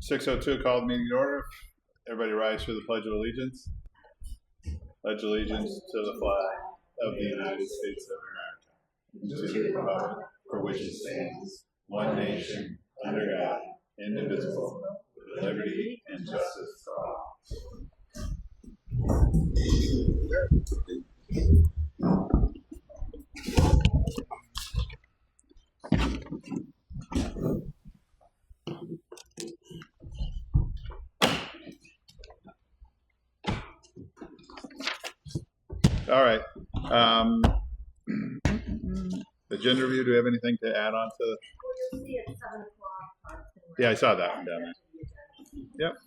6:02, called meeting to order. Everybody rise for the Pledge of Allegiance. Pledge allegiance to the flag of the United States of America, to the republic for which it stands, one nation, under God, indivisible, with liberty and justice for all. All right. Agenda review. Do we have anything to add on to? You'll see at 7 o'clock. Yeah, I saw that one down there. Yep.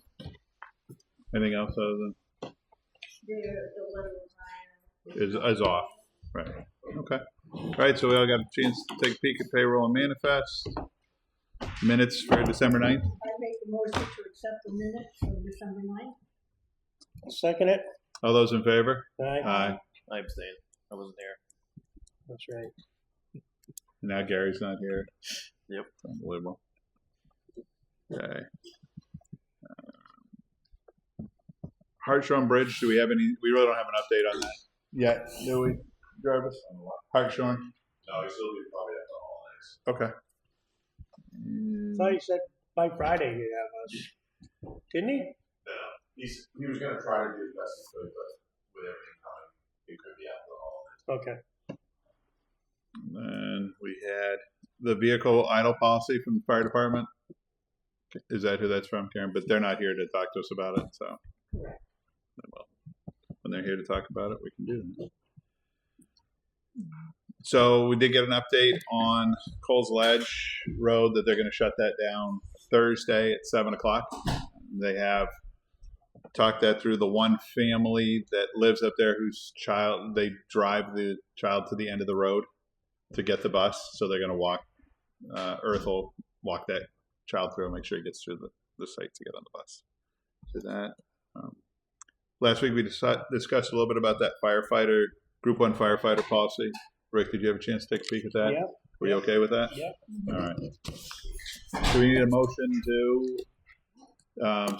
Anything else other than? Is off. Right. Okay. All right. So we all got a chance to take a peek at payroll and manifest. Minutes for December 9th. I make the motion to accept the minutes for December 9th. I'll second it. All those in favor? Aye. I abstain. I wasn't there. That's right. Now Gary's not here. Yep. Unbelievable. Okay. Hartshorn Bridge, do we have any? We really don't have an update on that yet, do we, Jarvis? Hartshorn? No, he's still be probably at the holidays. Okay. I thought you said by Friday you'd have us. Didn't he? No, he was going to try to do the best he could, but with everything coming, he could be out the holidays. Okay. And we had the vehicle idle policy from the fire department. Is that who that's from, Karen? But they're not here to talk to us about it, so. Correct. Well, when they're here to talk about it, we can do that. So we did get an update on Coles Ledge Road that they're going to shut that down Thursday at 7 o'clock. They have talked that through. The one family that lives up there whose child, they drive the child to the end of the road to get the bus. So they're going to walk, Earth will walk that child through and make sure he gets through the site to get on the bus. So that. Last week we discussed a little bit about that firefighter, Group 1 firefighter policy. Rick, did you have a chance to take a peek at that? Yep. Were you okay with that? Yep. All right. Do we need a motion to?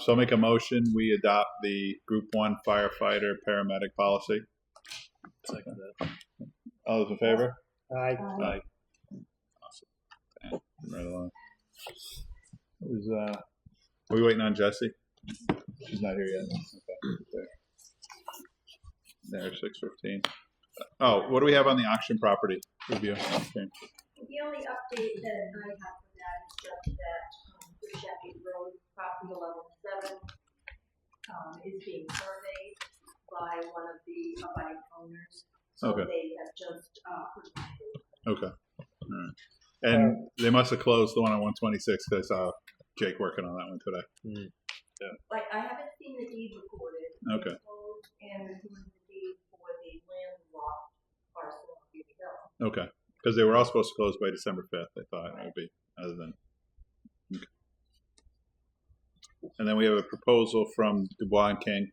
So I'll make a motion. We adopt the Group 1 firefighter paramedic policy. Second that. All those in favor? Aye. Aye. Awesome. Okay. Right along. Are we waiting on Jesse? She's not here yet. Okay. There, 6:15. Oh, what do we have on the auction property review? Okay. The only update that I have for that is just that the Sheffield Road property 11-7 is being surveyed by one of the abutting owners. So Okay. they have just provided. Okay. All right. And they must have closed the one on 126 because I saw Jake working on that one today. Mm. Like, I haven't seen the deed recorded. Okay. And there's the deed for the landlocked parcel of Beauty Hill. Okay. Because they were all supposed to close by December 5th, I thought it would be, other than. Okay. And then we have a proposal from Dubois and King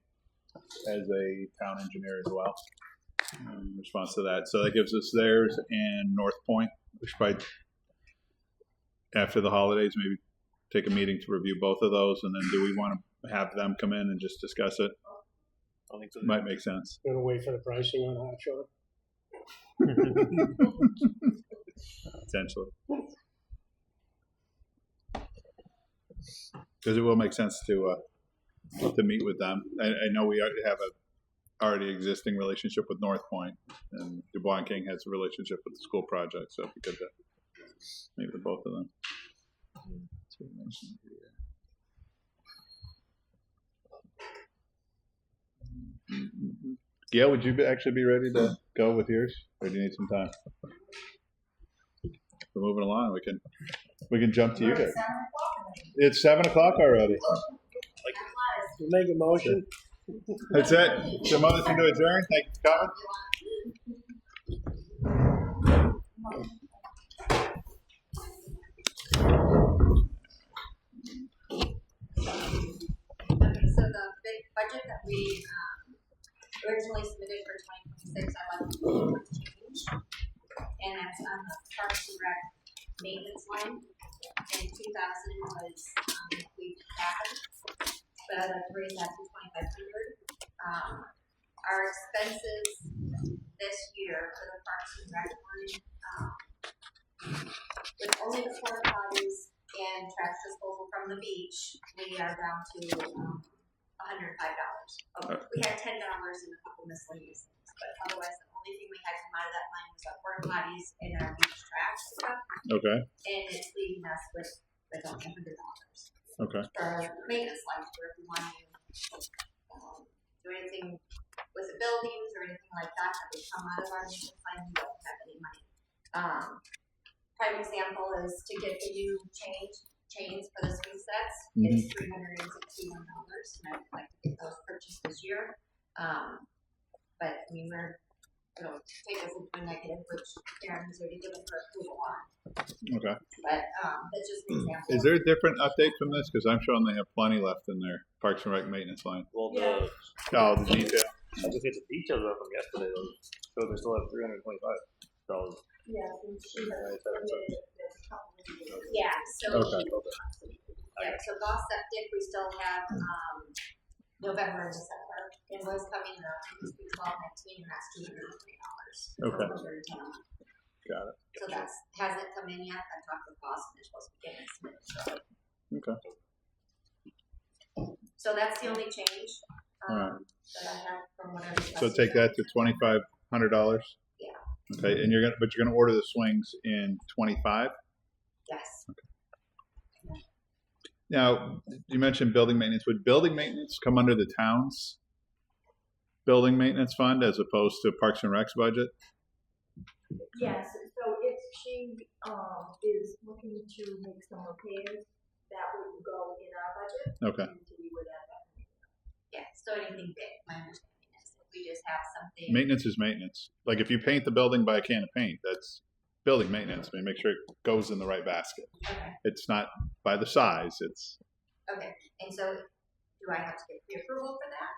as a town engineer as well in response to that. So that gives us theirs and North Point, which probably after the holidays, maybe take a meeting to review both of those. And then do we want to have them come in and just discuss it? I think so. Might make sense. Gonna wait for the pricing on Hartshorn. Potentially. Because it will make sense to meet with them. I know we have a already existing relationship with North Point, and Dubois and King has a relationship with the school project, so it'd be good to meet with both of them. Gail, would you actually be ready to go with yours, or do you need some time? We're moving along. We can jump to you guys. It's 7 o'clock already. You make a motion. That's it. So motion to adjourn. Thank you for coming. So the big budget that we originally submitted for 2026, I want to change, and that's on the Parks and Rec maintenance line. And 2,000 was we had, but I'd like to raise that to 2,500. Our expenses this year for the Parks and Rec line, with only the porta potties and trash disposal from the beach, we are down to $105. Okay, we had $10 in a couple miscellaneous things, but otherwise the only thing we had come out of that line was our porta potties and our beach trash stuff, Okay. and it's leaving us with only $100 Okay. for maintenance lines, where if we want to do anything with the buildings or anything like that that would come out of our maintenance line, we don't have any money. Prime example is to get the new chains for the swing sets. It's $361, and I'd like to get those purchased this year. But I mean, it'll take us into a negative, which Karen has already given her approval on. Okay. But that's just an example. Is there a different update from this? Because I'm showing they have plenty left in their Parks and Rec maintenance line. Well, Yeah. Oh, the detail. I was gonna say the details are from yesterday though. So they still have $325. Yes, and she has submitted this couple of years. Yeah, so Okay. yeah, so Boss Septic, we still have November and December. Invoice coming in is $12.19, and that's $203. Okay. Got it. So that's hasn't come in yet. I talked with Boss, and they're supposed to be getting submitted. Okay. So that's the only change Alright. that I have from what I was. So take that to $2,500. Yeah. Okay, and you're gonna order the swings in 25. Yes. Now you mentioned building maintenance. Would building maintenance come under the town's building maintenance fund as opposed to Parks and Rec's budget? Yes, so if she, is looking to make some repairs, that would go in our budget. Okay. And we would add that. Yeah. So anything big, my understanding is if we just have something. Maintenance is maintenance. Like if you paint the building by a can of paint, that's building maintenance. I mean, make sure it goes in the right basket. Okay. It's not by the size. It's Okay. And so, do I have to get pre-approval for that?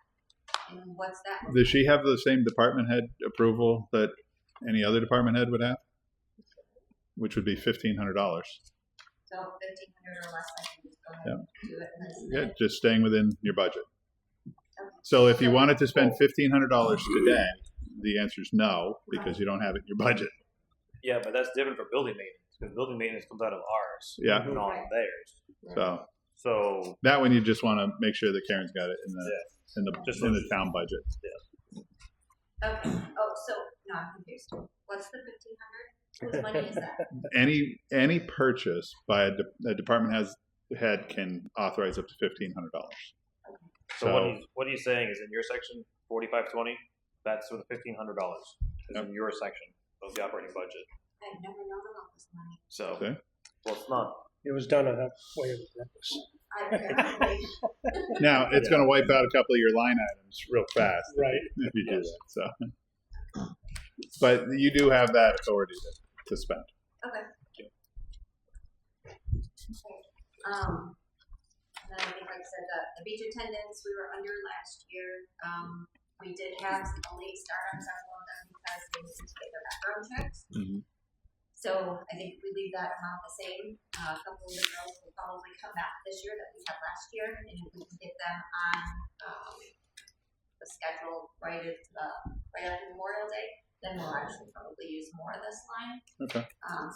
And what's that? Does she have the same department head approval that any other department head would have? Which would be $1,500. So 1,500 or less, I can just go ahead and do it. And then Yeah, just staying within your budget. Okay. So if you wanted to spend $1,500 today, the answer is no, because you don't have it in your budget. Yeah, but that's different for building maintenance because building maintenance comes out of ours, Yeah. not Right. theirs. So So that one you just want to make sure that Karen's got it in the Just in the town budget. Okay. Oh, so no, I'm confused. What's the 1,500? Whose money is that? Any purchase by a department head can authorize up to $1,500. So what he's saying is in your section 4520, that's for the $1,500 is in your section of the operating budget. I've never known about this money. So Okay. well, it's not. It was done on a way of purpose. Apparently. Now it's going to wipe out a couple of your line items real fast Right. if you do that. So, but you do have that authority to spend. Okay. And then I think, like I said, the beach attendants, we were under last year. We did have a late start on several of them because they needed to get their background checks. Mhm. So I think if we leave that amount the same, a couple of the girls will probably come back this year that we had last year, and if we can get them on the schedule right after Memorial Day, then we'll actually probably use more of this line. Okay.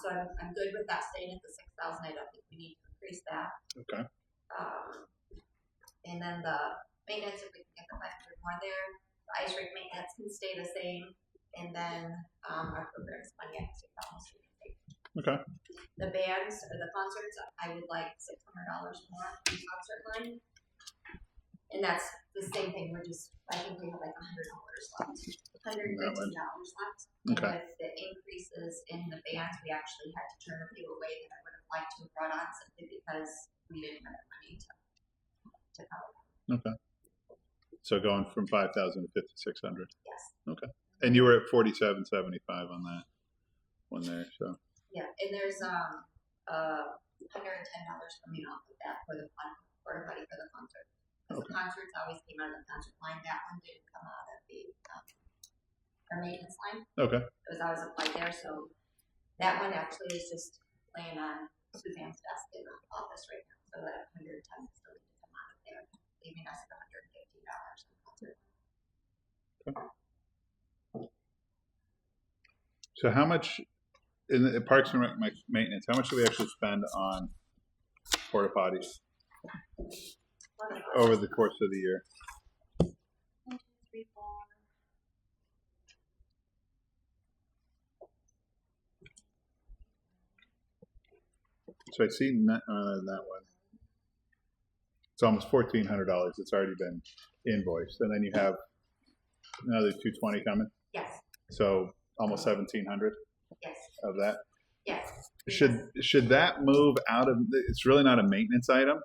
So I'm good with that staying at the 6,000. I don't think we need to increase that. Okay. And then the maintenance, if we can get the 500 more there, the ice rink maintenance can stay the same, and then our programs money at $6,000. Okay. The bands or the concerts, I would like $600 more in concert line, and that's the same thing. I think we have like $100 left, $115 left. Okay. And with the increases in the bands, we actually had to turn a few away that I would have liked to have brought on simply because we didn't have money to cover. Okay. So going from 5,000 to 5,600. Yes. Okay. And you were at 47.75 on that one there. So. Yeah, and there's $110 coming off of that for everybody for the concert. Because the concerts always came out of the concert line. That one didn't come out of the our maintenance line. Okay. It was always applied there, so that one actually is just laying on Suzanne's desk in the office right now. So that 110 is still So how much in the Parks and Rec maintenance? How much do we actually spend on porta potties over the course of the year? 1, 2, 3, 4. So I see that one. It's almost $1,400. It's already been invoiced, and then you have another 220 coming. Yes, So almost 1,700 yes, of that. yes. Should that move out of? It's really not a maintenance item.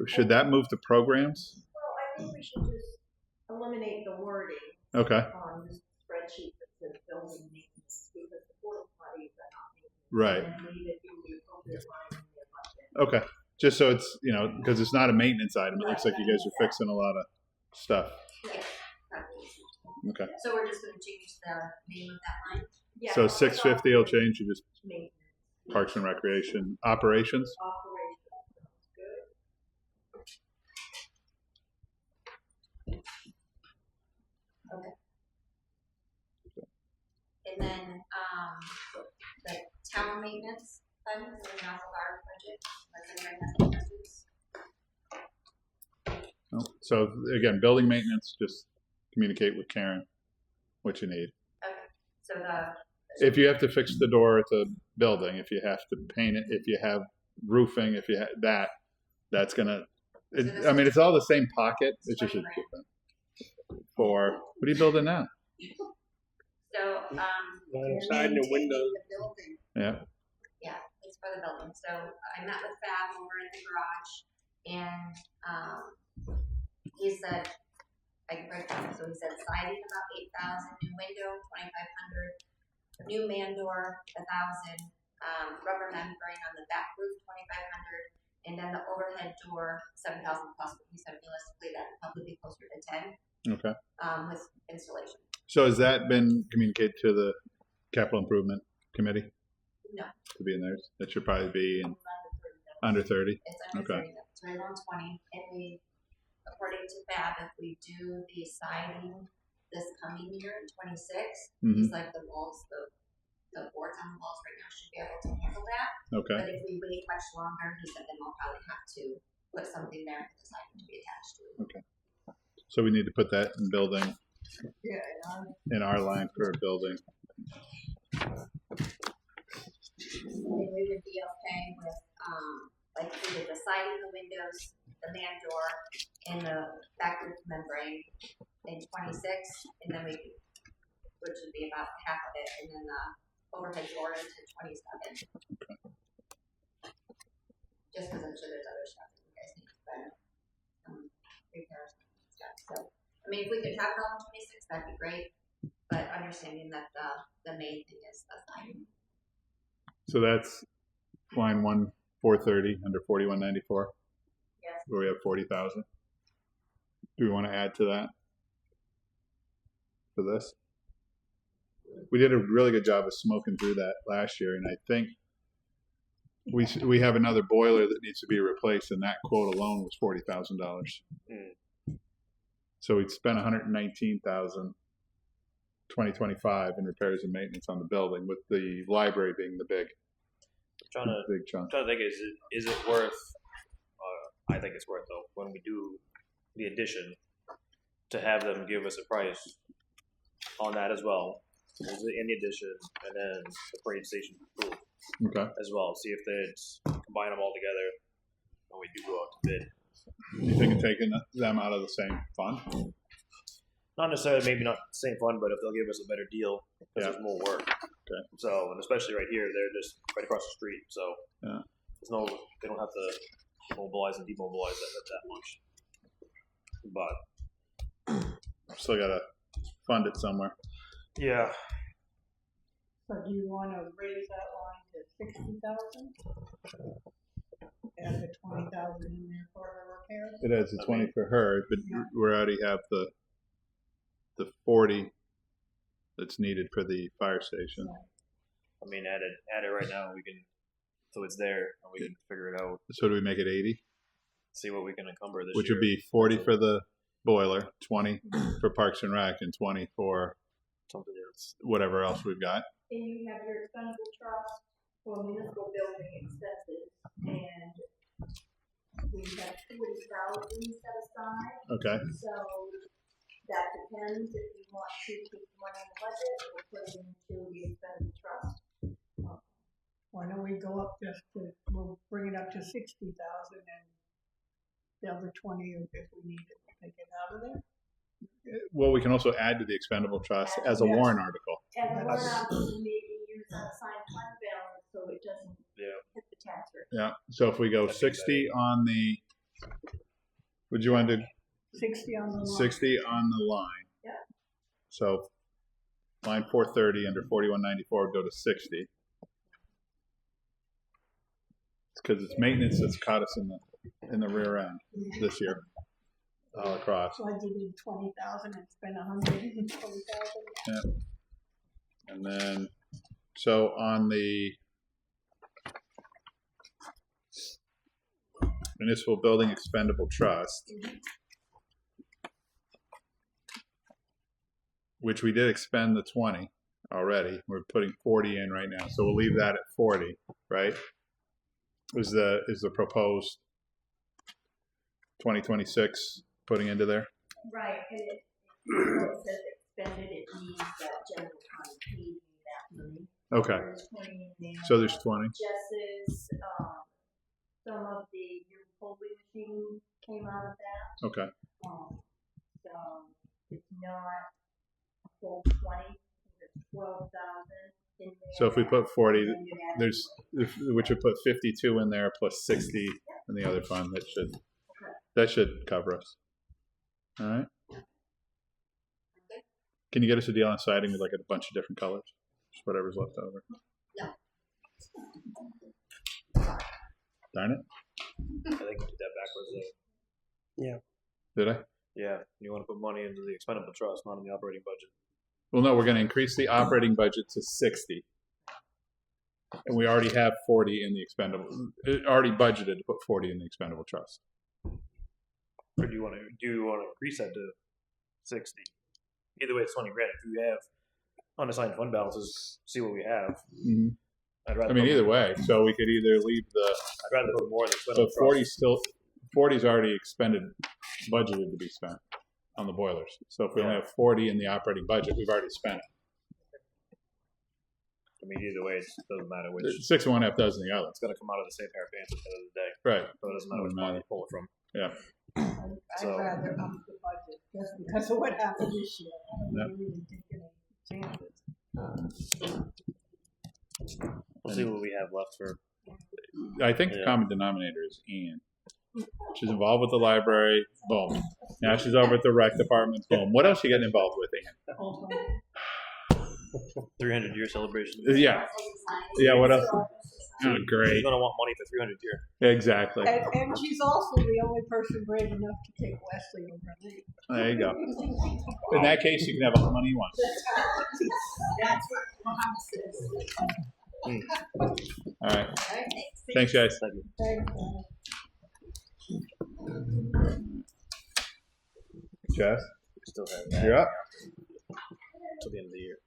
Should that move to programs? Well, I think we should just eliminate the wording Okay. on the spreadsheet that says building maintenance, because the porta potties are not maintenance. Right. And leave it in the appropriate line in the budget. Okay. Just so it's because it's not a maintenance item. It looks like you guys are fixing a lot of stuff. Yes. Okay. So we're just gonna change the name of that line? Yeah, So it's 650 will change to just maintenance, Parks and Recreation operations. operations, sounds good. And then, the town maintenance fund is in off of our budget, unless anyone has any questions. So again, building maintenance. Just communicate with Karen what you need. Okay, so the, If you have to fix the door at the building, if you have to paint it, if you have roofing, if you have that's gonna. I mean, it's all the same pocket. It's just a different. For what are you building now? so, Outside the windows. the building. Yeah. Yeah, it's for the building. So I met with Fab over at the garage, and he said, I can break down. So he said siding about 8,000, new window 2,500, new man door 1,000, rubber membrane on the back roof 2,500, and then the overhead door 7,000 plus. But he said realistically that would probably be closer to 10. Okay. With installation. So has that been communicated to the capital improvement committee? No. To be in there, that should probably be under 30. It's under Okay. 30, it's right on 20, and we, according to Fab, if we do the siding this coming year in 26, Mhm. he's like the walls, the boards on the walls right now should be able to handle that. Okay. But if we wait much longer, he said then we'll probably have to put something there for the siding to be attached to. So we need to put that in building Yeah, in our line for building. And we would be okay with, like if we did the siding, the windows, the man door, and the back roof membrane in 26, and then we, which would be about half of it, and then the overhead door into 27. Just because I'm sure there's other stuff that you guys need to spend, repairs and stuff. So, I mean, if we could have it all in 26, that'd be great. But understanding that the main thing is the siding. So that's line 430 under 4194. Yes. Where we have 40,000. Do we want to add to that for this? We did a really good job of smoking through that last year, and I think we have another boiler that needs to be replaced, and that quote alone was $40,000. So we'd spent $119,000 2025 in repairs and maintenance on the building, with the library being the big chunk. Trying to think, is it worth? I think it's worth though when we do the addition to have them give us a price on that as well. In the addition, and then the parade station pool Okay. as well. See if they combine them all together when we do go out to bid. You think of taking them out of the same fund? Not necessarily, maybe not the same fund, but if they'll give us a better deal, because Yeah. there's more work. Okay. So, and especially right here, they're just right across the street. So, Yeah. there's no, they don't have to mobilize and demobilize that much. But Still gotta fund it somewhere. yeah, so do you wanna raise that line to 60,000? Add the 20,000 in there for the repairs? It has a 20 for her, but we already have the 40 that's needed for the fire station. I mean, add it right now. We can, so it's there, and we can figure it out. So do we make it 80? See what we can encumber this Which year. would be 40 for the boiler, 20 for Parks and Rec, and 20 for something else. whatever else we've got. and you have your expendable trust for municipal building expenses, and we have 40,000 set aside. Okay. So that depends if you want to keep the money in the budget or put it into the expendable trust. Why don't we go up we'll bring it up to 60,000 and the other 20, if we need it, we'll take it out of there. Well, we can also add to the expendable trust as a Yes. warrant article. And the one option maybe use unassigned fund balance so it doesn't Yeah. hit the tax rate. Yeah. So if we go 60 on the, would you want to do 60 on the line. 60 on the line? Yeah. So line 430 under 4194 would go to 60. It's because it's maintenance that's caught us in the rear end this year, all across. So I did 20,000 and spent 120,000. Yeah. And then, so on the municipal building expendable trust, which we did expend the 20 already. We're putting 40 in right now, so we'll leave that at 40, right? Is the proposed 2026 putting into there? Right, and it says expended, it means that general fund paid me that money. Okay, There's 20 in there. so there's 20. Jesse's, some of the your folding machine came out of that. Okay, So it's not a full 20, it's 12,000 in there. so if we put 40, And then you add there's, we should put 52 in there plus 60 in the other fund. That should cover us. All right. Can you get us a deal on siding with like a bunch of different colors? Just whatever's left over. No. Darn it. I think we did that backwards though. Did I? Yeah, you want to put money into the expendable trust, not in the operating budget. Well, no, we're going to increase the operating budget to 60. And we already have 40 in the expendable, already budgeted to put 40 in the expendable trust. Or do you want to increase that to 60? Either way, it's 20 grand. If you have unassigned fund balances, see what we have. Mm-hmm. I'd rather. I mean, put- either way. So we could either leave the, I'd rather put more in the so expendable 40 trust. still, 40 is already expended, budgeted to be spent on the boilers. So if we only have 40 in the operating budget, we've already spent it. I mean, either way, it doesn't matter which. 6 and 1/2 dozen the other. It's going to come out of the same pair of pants at the end of the day. Right. So it doesn't matter which one you pull it from. I'd So- rather up the budget just because of what happened this year. I don't Yep. really take any chances. We'll see what we have left for. I think the Yeah. common denominator is Ann. She's involved with the library. Boom. Now she's over at the rec department. Boom. What else you getting involved with, Ann? The whole thing. 300-year celebration. Yeah. Yeah. What else? Oh, You're great. going to want money for 300 year. Exactly. And she's also the only person brave enough to take Wesley over me. There you go. In that case, you can have all the money you want. That's what Mom says. All right. All right, thanks. Thanks, guys. Thank you. Jess, We still have that you're up. till the end of the year.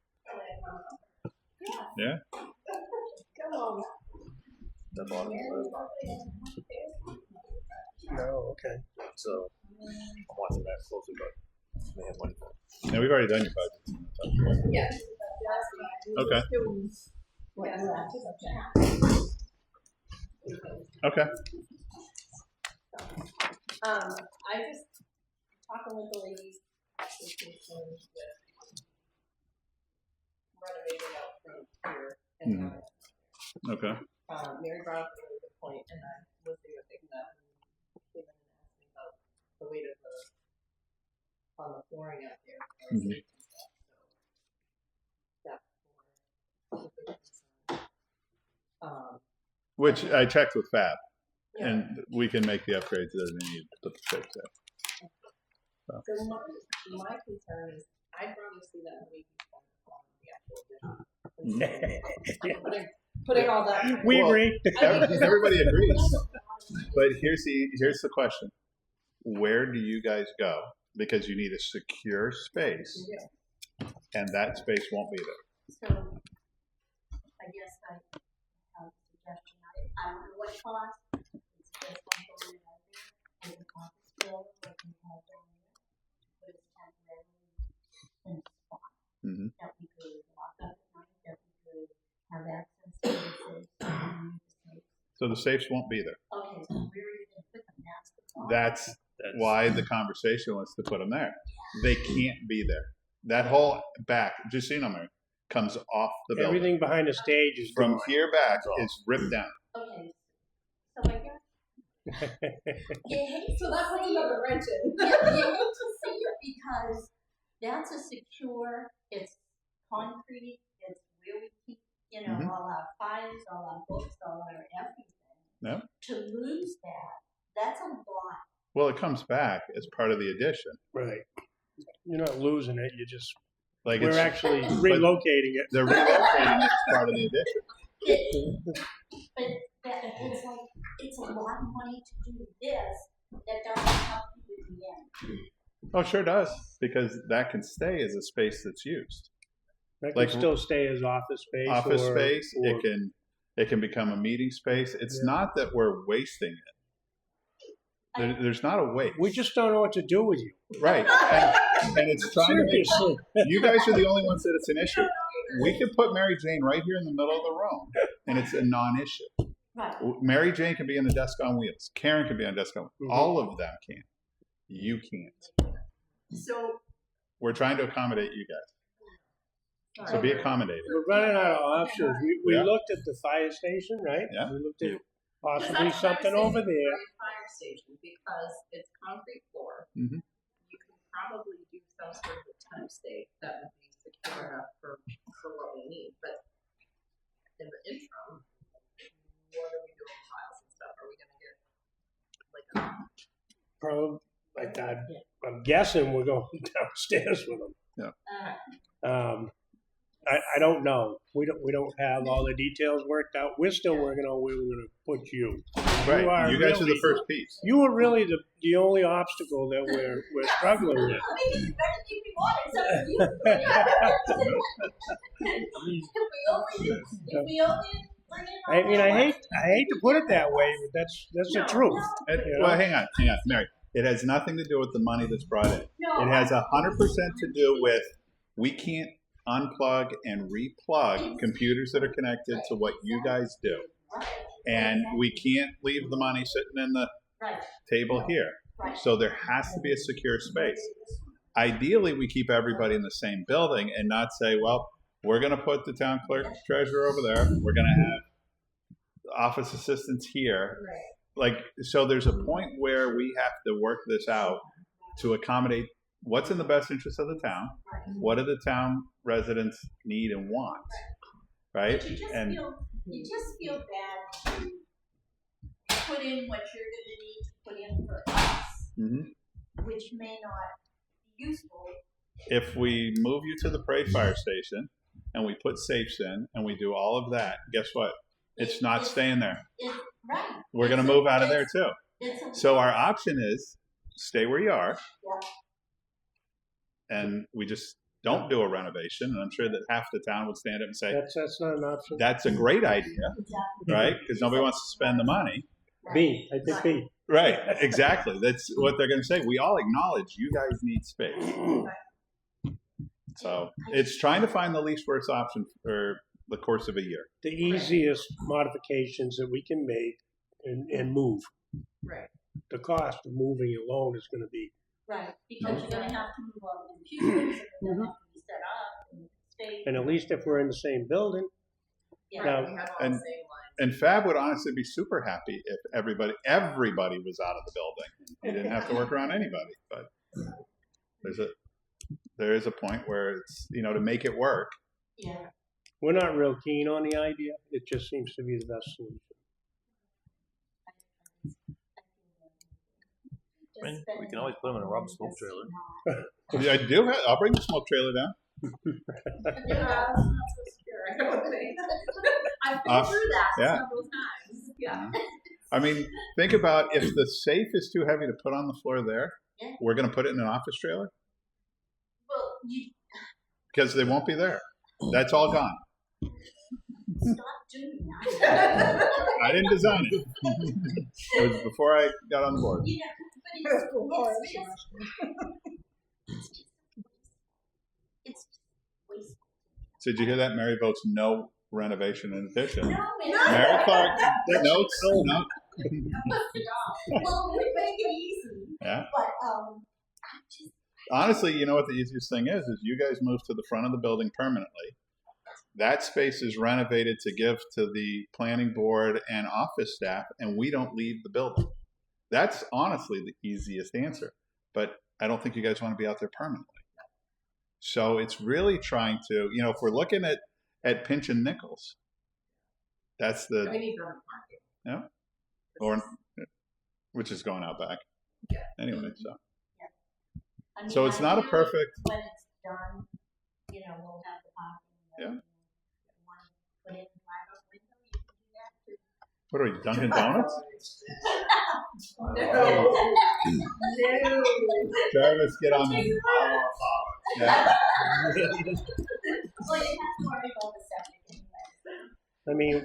Yeah. Come on. The bottom. Oh, okay. So I'm watching that closely, but they have money for it. Yeah, we've already done your budget. Yeah. Okay. What you asked. Okay. I just talking with the ladies at the station with renovating out front here. And Okay. Mary brought up a really good point, and I was thinking of taking that and came in and asked me about the weight of the on the flooring out there. Mhm. Which I checked with Fab, and we can make the upgrades that are needed to put the stakes in. So my concern is, I'd rather see that movie on the actual vision. Putting all that. We Well, agree. Everybody agrees. But here's the question: where do you guys go? Because you need a secure space, and that space won't be there. So guess I have a suggestion. I don't know what it costs. It's just one going out there. There's an office building that we have down there. But it's temporarily in a spot. Mhm. That we could lock up at night, that we could have access to the safe. So the safes won't be there. Okay, so where are you gonna put them? That's the problem. That's why the conversation was to put them there. They can't be there. That whole back, just so you know, Mary, comes off the building. Everything behind the stage is From gone. here back is ripped down. Okay, so I guess. You hate So that puts another wrench in. you hate to see it because that's a secure, it's concrete, it's where we keep, Mhm. all our files, all our books, all our everything. Yeah. To lose that, that's a lot. Well, it comes back as part of the addition. Right. You're not losing it. You just Like we're it's, actually relocating it. they're relocating it as part of the addition. But that, it's like, it's a lot of money to do this, that doesn't help you in the end. Oh, sure does, because that can stay as a space that's used. That Like can still stay as office space. Office or, space, or- it can become a meeting space. It's Yeah. not that we're wasting it. There's not a waste. We just don't know what to do with you. Right. And it's trying to make Seriously. you guys are the only ones that it's an issue. We could put Mary Jane right here in the middle of the room, and it's a non-issue. Right. Mary Jane can be in the desk on wheels. Karen can be on desk on wheels. Mhm. All of them can. You can't. So, We're trying to accommodate you guys. So be accommodated. We're running out of options. We Yeah. looked at the fire station, right? Yeah. We looked at Because possibly that's what I was something over thinking, there. right, Fire station, because it's concrete floor. Mhm. You can probably do some sort of a temp state that would be secure enough for what we need, but in the interim, what are we doing with files and stuff? Are we gonna get like Probably like that. I'm guessing we're going downstairs with them. I don't know. We don't have all the details worked out. We're still working on where we're going to put you. Right. You guys are really- the first piece. You are really the only obstacle that we're struggling with. I mean, you better keep me on except for you. If we only bring it I mean, I hate to put it that way, but that's the truth. You know? Well, hang on, Mary. It has nothing to do with the money that's brought in. No. It has 100% to do with we can't unplug and replug computers that are connected to what you guys do. And we can't leave the money sitting in the Right. table here. Right. So there has to be a secure space. Ideally, we keep everybody in the same building and not say, well, we're going to put the town clerk treasurer over there. We're going to have office assistants here. Right. Like, so there's a point where we have to work this out to accommodate what's in the best interest of the town. What do the town residents need and want? Right? But And you just feel bad to put in what you're gonna need to put in for us, mhm. which may not be useful. If we move you to the Prairie Fire Station and we put safes in and we do all of that, guess what? It's not staying there. Right. We're going to move out of there too. It's a, So our option is stay where you are. And we just don't do a renovation. And I'm sure that half the town would stand up and say, That's not an option. that's a great idea, right? Because nobody wants to spend the money. B. I think B. Right, exactly. That's what they're going to say. We all acknowledge you guys need space. So it's trying to find the least worst option for the course of a year. The easiest modifications that we can make and move. Right. The cost of moving alone is going to be right, because you're gonna have to move all the computers, and they're gonna have to be set up, and space. and at least if we're in the same building. Yeah. Now, we have all the same lines. And Fab would honestly be super happy if everybody was out of the building. He didn't have to work around anybody. But there is a point where it's, to make it work. Yeah. We're not real keen on the idea. It just seems to be the best solution. I mean, we can always put them in a rubber smoke trailer. Yeah, I do. I'll bring the smoke trailer down. Yeah, that's not so secure, I don't think. I've been through that yeah. several times. Yeah. I mean, think about if the safe is too heavy to put on the floor there, Yeah. we're going to put it in an office trailer Well, you, because they won't be there. That's all gone. Stop doing that. I didn't design it. It was before I got on the board. You know, but it's just wasteful. So did you hear that? Mary votes no renovation and addition. No, Mary Clark, notes, no. well, we make it easy. Yeah. But I just Honestly, you know what the easiest thing is you guys move to the front of the building permanently. That space is renovated to give to the planning board and office staff, and we don't leave the building. That's honestly the easiest answer. But I don't think you guys want to be out there permanently. So it's really trying to, you know, if we're looking at pinch and nickels, that's We the, need to market. or which is going out back. Yeah. Anyway, so. I mean, So it's not a ideally, perfect, when it's done, you know, we'll have the parking. Yeah. Want to put in the drive-up window, you can do that too. what are we, Dunkin' Donuts? No. Jarvis, get on the, yeah. Well, you have to worry about the septic anyway. I mean,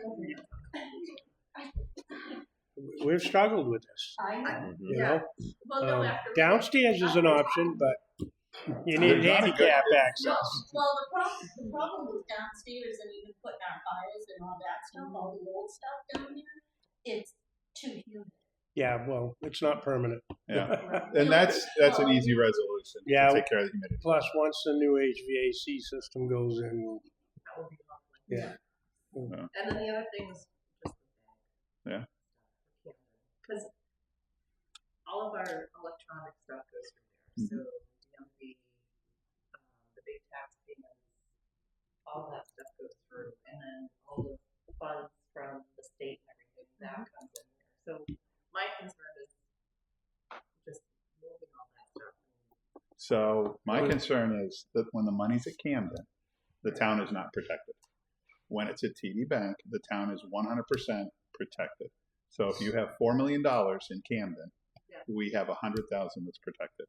we've struggled with this, I know. you Yeah. know? Well, no, after. Downstairs is an option, but you need There's not a handicap No, access. well, the problem with downstairs and even putting our fires and all that stuff, all the old stuff down there, it's too humid. Yeah, well, it's not permanent. Yeah. And that's an easy resolution. Yeah. To take care of the humidity. Plus, once the new HVAC system goes in, That would be lovely. yeah. And then the other thing was just the Yeah. Because all of our electronic stuff goes through there. So DMV, the big tax payments, all that stuff goes through, and then all the funds from the state and everything that comes in there. So my concern is just moving all that stuff. So my concern is that when the money's at Camden, the town is not protected. When it's at TD Bank, the town is 100% protected. So if you have $4 million in Camden, Yeah. we have 100,000 that's protected.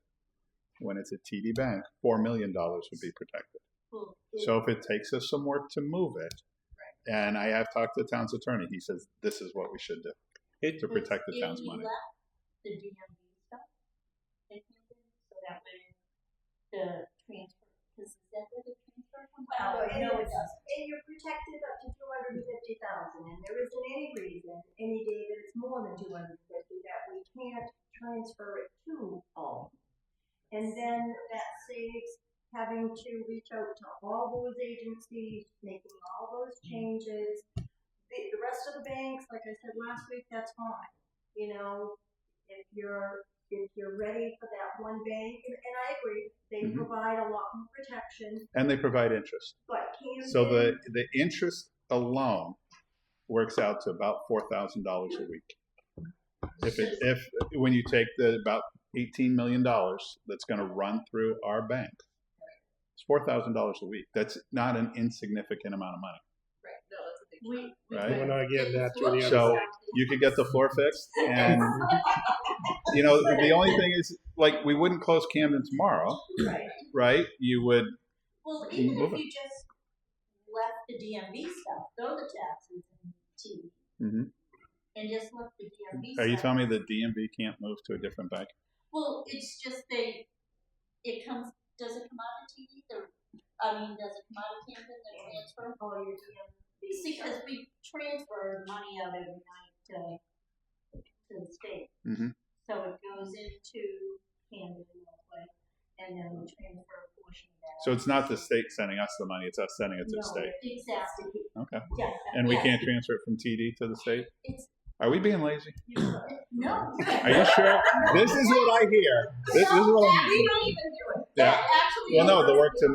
When it's at TD Bank, $4 million would be protected. Well, So if it takes us some work to move it, and I have talked to the town's attorney, he says this is what we should do to protect the town's money. left the DMV stuff in Camden, so that way the transfer, because is that where the transfer comes out? Well, No, it doesn't. And you're protected up to 250,000, and there isn't any reason, any day that it's more than 250, that we can't transfer it to all. And then that saves having to reach out to all those agencies, making all those changes. The rest of the banks, like I said last week, that's fine. You know, if you're ready for that one bank, and I agree, they Mhm. provide a lot more protection, And they provide interest. but Camden. So the interest alone works out to about $4,000 a week. If when you take the about $18 million that's going to run through our bank, it's $4,000 a week. That's not an insignificant amount of money, Right. No, that's a big chunk. right? We're not getting that through the other. So you could get the floor fixed, and you know the only thing is, like, we wouldn't close Camden tomorrow, Right. right? You would. Well, even Move if it. you just left the DMV stuff, throw the taxes in T, Mhm. and just left the DMV Are you stuff. telling me the DMV can't move to a different bank? Well, it's just does it come out of TD? Does it come out of Camden, the transfer? All your DMV. See, because we transfer money out every night to the state. Mm-hmm. So it goes into Camden that way, and then we transfer a portion of that. So it's not the state sending us the money; it's us sending it to the No, state. exactly. Okay. Yeah. And we yeah. can't transfer it from TD to the state. It's, Are we being lazy? no. Are you sure? This is what I hear. This is what I We hear. don't even do it. Yeah. That actually. Well, no, the work to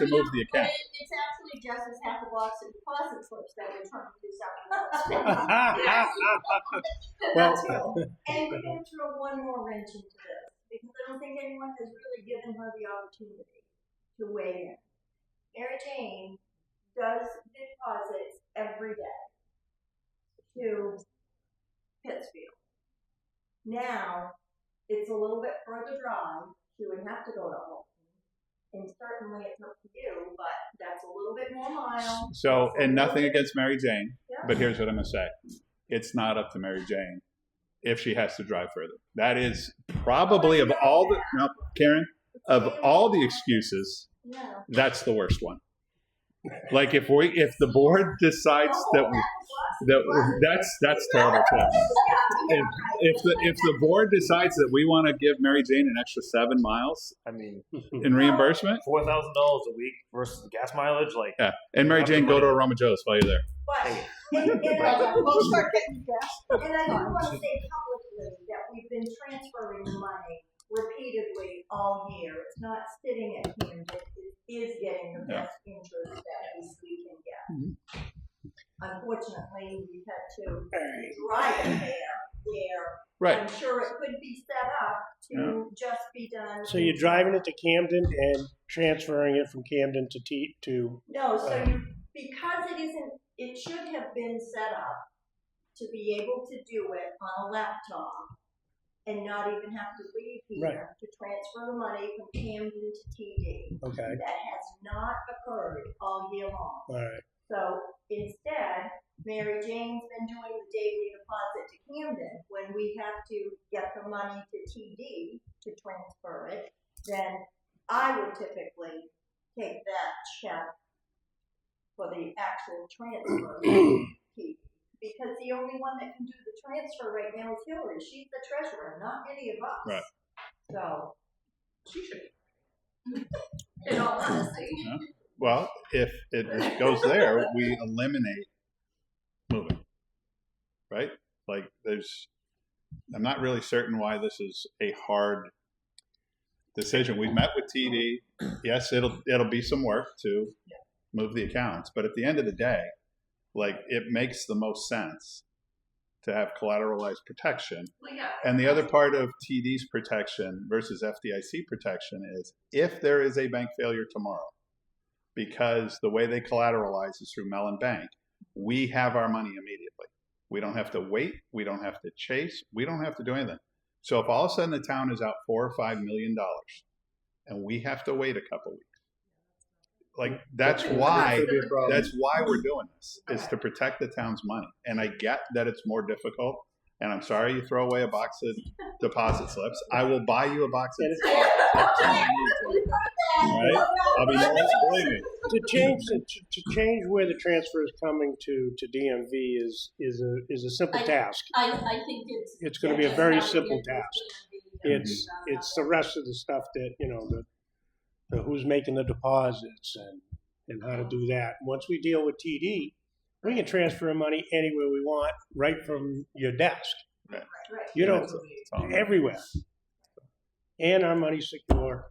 move the But account. it's actually just as half a box of deposit slips that we're trying to do something. Well, And we're going to throw one more wrench into this, because I don't think anyone has really given her the opportunity to weigh in. Mary Jane does deposits every day to Pittsfield. Now, it's a little bit further drive, she would have to go to Holton, and certainly it's up to you, but that's a little bit more mild. So, That's a and little nothing bit- against Mary Jane, Yeah. but here's what I'm gonna say. It's not up to Mary Jane if she has to drive further. That is probably of all the, no, Karen, of all the excuses, Yeah. that's the worst one. Like if the board decides that's terrible too. If the board decides that we want to give Mary Jane an extra 7 miles I mean, in reimbursement, $4,000 a week versus the gas mileage, like, yeah. And Mary Jane, go to Aroma Joe's while you're there. But, Hey. and We'll start getting gas. I do want to say publicly that we've been transferring money repeatedly all year. It's not sitting at Camden. It is getting the Yeah. best interest that we can get. Unfortunately, we've had to drive it there where Right. I'm sure it could be set up to just be done. So you're driving it to Camden and transferring it from Camden to No, so because it isn't, it should have been set up to be able to do it on a laptop and not even have to leave here to transfer the money from Camden to TD. okay, That has not occurred all year long. all right. So instead, Mary Jane's been doing the daily deposit to Camden. When we have to get the money to TD to transfer it, then I would typically take that check for the actual transfer to TD. Because the only one that can do the transfer right now is Hillary. She's the treasurer, not any of us. Right. So, She should. In all honesty. Well, if it goes there, we eliminate moving. Right? Like I'm not really certain why this is a hard decision. We've met with TD. Yes, it'll be some work to move the accounts, but at the end of the day, like it makes the most sense to have collateralized protection. Well, yeah. And the other part of TD's protection versus FDIC protection is if there is a bank failure tomorrow, because the way they collateralize is through Mellon Bank, we have our money immediately. We don't have to wait. We don't have to chase. We don't have to do anything. So if all of a sudden the town is out $4 or $5 million and we have to wait a couple weeks, like that's why we're doing this, is to protect the town's money. And I get that it's more difficult. And I'm sorry you throw away a box of deposit slips. I will buy you a box of deposit slips. Right? I'll be believe me. To change where the transfer is coming to DMV is a simple task. I think It's going to be a very simple task. It's the rest of the stuff that the who's making the deposits and how to do that. Once we deal with TD, we can transfer money anywhere we want, right from your desk. Right. It's all. everywhere, and our money's secure,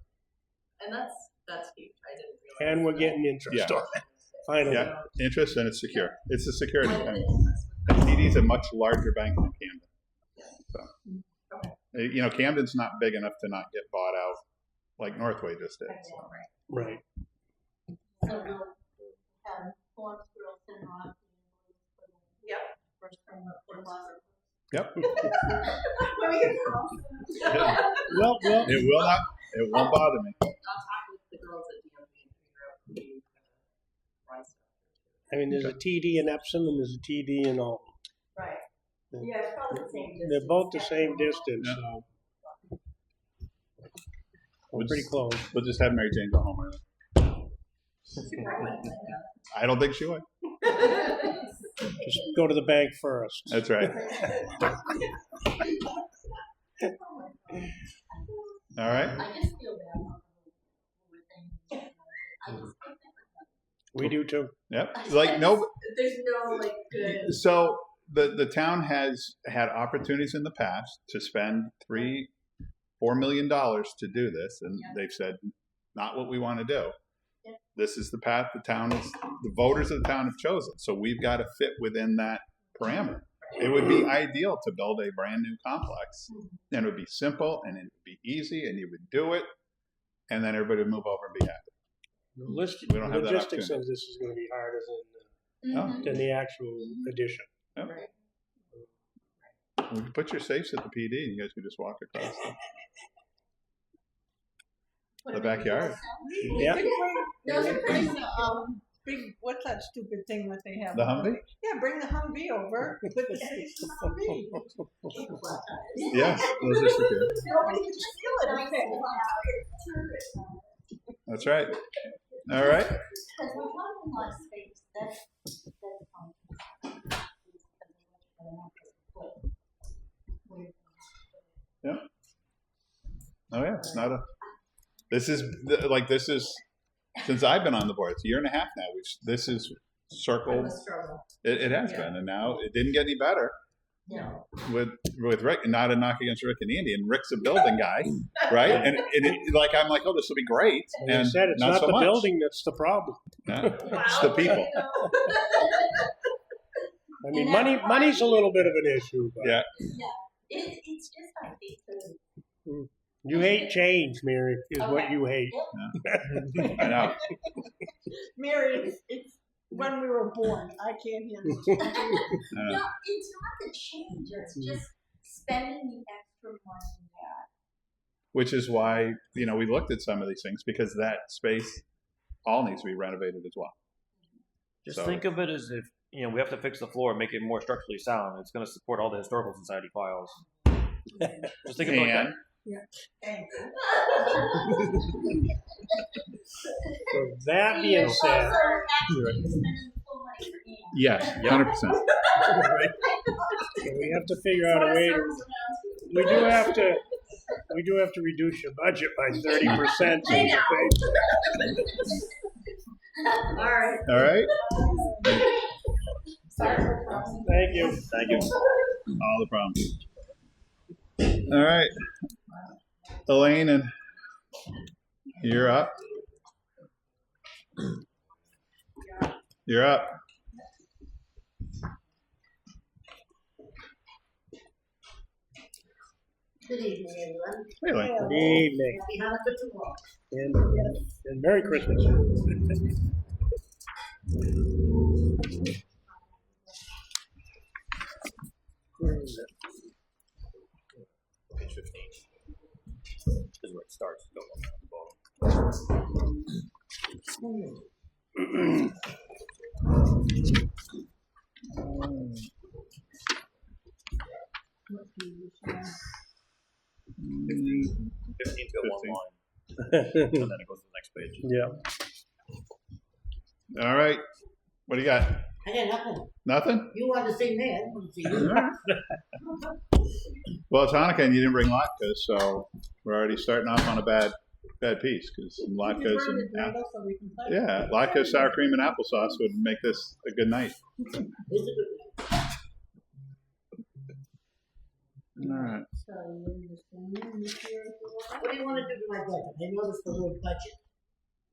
And that's huge. I didn't realize. and we're getting interest Yeah. on it. Finally, Yeah, interest and it's secure. It's a security thing. And TD's a much larger bank than Camden. So, Camden's not big enough to not get bought out like Northway just did. So. right. So we'll have forms girls send on. Yep. First time up for closet. Yep. When we get the Well, It won't bother me. I'll talk with the girls at DMV and figure out who run stuff. I mean, there's a TD in Epsom and there's a TD in Alton. right. Yeah, it's probably the same distance. They're both the same distance, Yeah. so we're pretty close. We'll just have Mary Jane go home early. I don't think she would. Just go to the bank first. That's right. All right. I just feel bad about the whole thing. I just think that. We do too. Yep. Like no. There's no good. So the town has had opportunities in the past to spend $4 million to do this, and they've said not what we want to do. This is the path the voters of the town have chosen. So we've got to fit within that parameter. It would be ideal to build a brand new complex, and it would be simple, and it would be easy, and you would do it, and then everybody would move over and be happy. We don't have that Logistics opportunity. of this is going to be harder No. than the actual addition. Yep. We could put your safes at the PD, and you guys could just walk across them. the backyard. Yeah. Those are pretty Bring, big, what's that stupid thing that they have? The Humvee? Yeah, bring the Humvee over with the station Humvee. Yes, those are secure. Nobody can steal it if they want. That's right. All right. Because we're talking about space, that's. Oh yeah, it's not a. This is since I've been on the board. It's a year and a half now. This is circled. It has been, and now it didn't get any better. No. With Rick, not a knock against Rick and Andy, and Rick's a building guy, right? And like I'm like, oh, this will be great, And you said it's not so the much. building that's the problem. Yeah, it's the people. I mean, money's a little bit of an issue, but Yeah. It's just I think the. you hate change, Mary, is what you hate. I know. Mary, it's when we were born. I can't hear you. No, it's not the change, it's just spending the extra money that. Which is why we looked at some of these things because that space all needs to be renovated as well. Just So- think of it as if we have to fix the floor and make it more structurally sound. It's going to support all the historical society files. Just think about that. Thank you. So that being said, Yes, 100%. so we have to figure out a way to. We do have to reduce your budget by 30%. All right. Thank you. Thank you. All the problems. All right. Elaine, and you're up. You're up. Good evening, everyone. Hey, Elaine. Good evening. Happy Hanukkah to all. And Merry Christmas. Page 15. This is where it starts. Go on the bottom. Mm, 15's got one 15. line, and then it goes to the next page. Yeah. All right. What do you got? I got nothing. Nothing? You want to see me, I want to see you. Well, it's Hanukkah and you didn't bring latkes, so we're already starting off on a bad piece because latkes and latkes, sour cream, and applesauce would make this a good night. It's a good night. All right. What do you want to do to my budget? I noticed the word budget.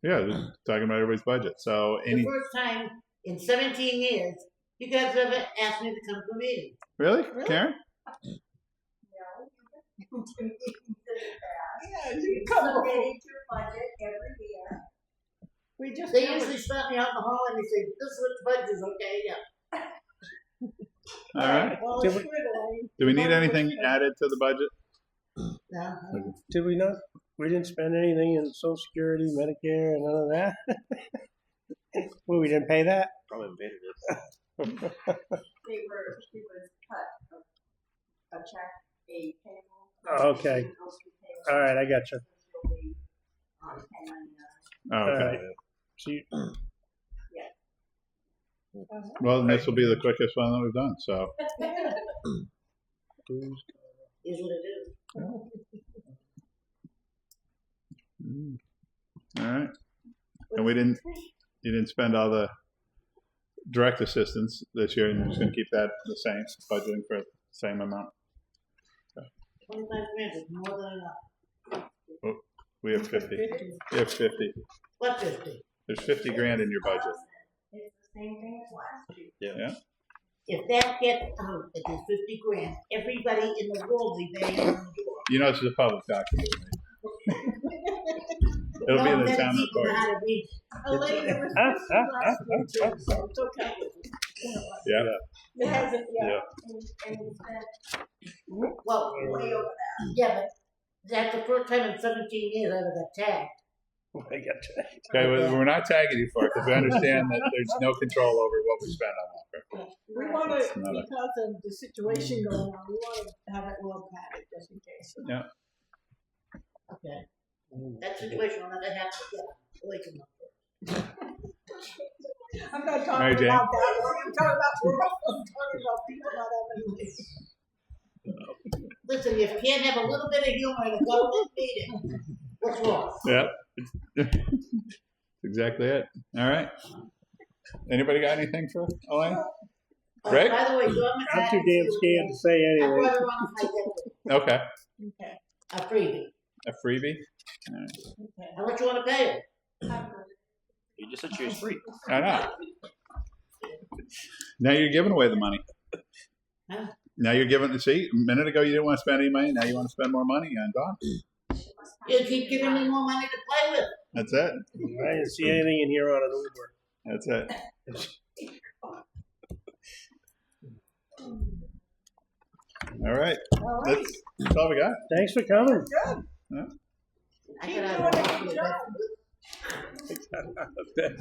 Yeah, just talking about everybody's budget. So The any first time in 17 years, you guys ever asked me to come to a meeting. really, Karen? Yeah, you come over. Submitting to your budget every year. We just They usually stop me out in the hall and they say, this is what the budget is, okay, yeah. All right. Well, Did it's we- good, Elaine. Do we need anything added to the budget? No, Did we not? We didn't spend anything in Social Security, Medicare, and none of that? Well, we didn't pay that? Probably haven't paid it. She was cut a check, a payroll. Oh, okay. All right, I got you. Oh, okay. Alright. So you, Well, this will be the quickest one that we've done. So is what it is. all right. And you didn't spend all the direct assistance this year, and you're just going to keep that the same, budgeting for the same amount. 25 grand is more than enough. We have 50. We have 50. What 50? There's 50 grand in your budget. It's the same thing as last year. Yeah. If that gets out, that there's 50 grand, everybody in the world will be banging on the door. You know, this is a public document. It'll be in the Not town many people know report. how to read. Elaine, it was last week too, so it's okay. Yeah. It hasn't yet. Yeah. And we spent Well, way over that. yeah, but that's the first time in 17 years I ever got tagged. I got you. Okay, we're not tagging you for it because we understand that there's no control over what we spend on that. We wanna, It's not a- because of the situation going on, we wanna have it well padded just in case. Yeah. Okay. That situation will never happen again. Believe me. I'm not Mary talking Jane? about that, I'm talking about, I'm talking about people not having money. Listen, you can't have a little bit of humor in a government meeting. What's wrong? Yeah. That's exactly it. All right. Anybody got anything for Elaine? Greg? By the way, Dorman's I'm too damn scared to say I anything. brought her on a high Okay. Okay, a freebie. A freebie? okay. How much you wanna pay her? You just said she was free. I know. Now you're giving away the money. Huh? Now you're giving. See, a minute ago you didn't want to spend any money. Now you want to spend more money on Dawn. You keep giving me more money to play with. That's it. I didn't see anything in here on an Uber. That's it. All right. All right. That's all we got. Thanks for coming. Good. I Keep got doing out a of good the job. That's it.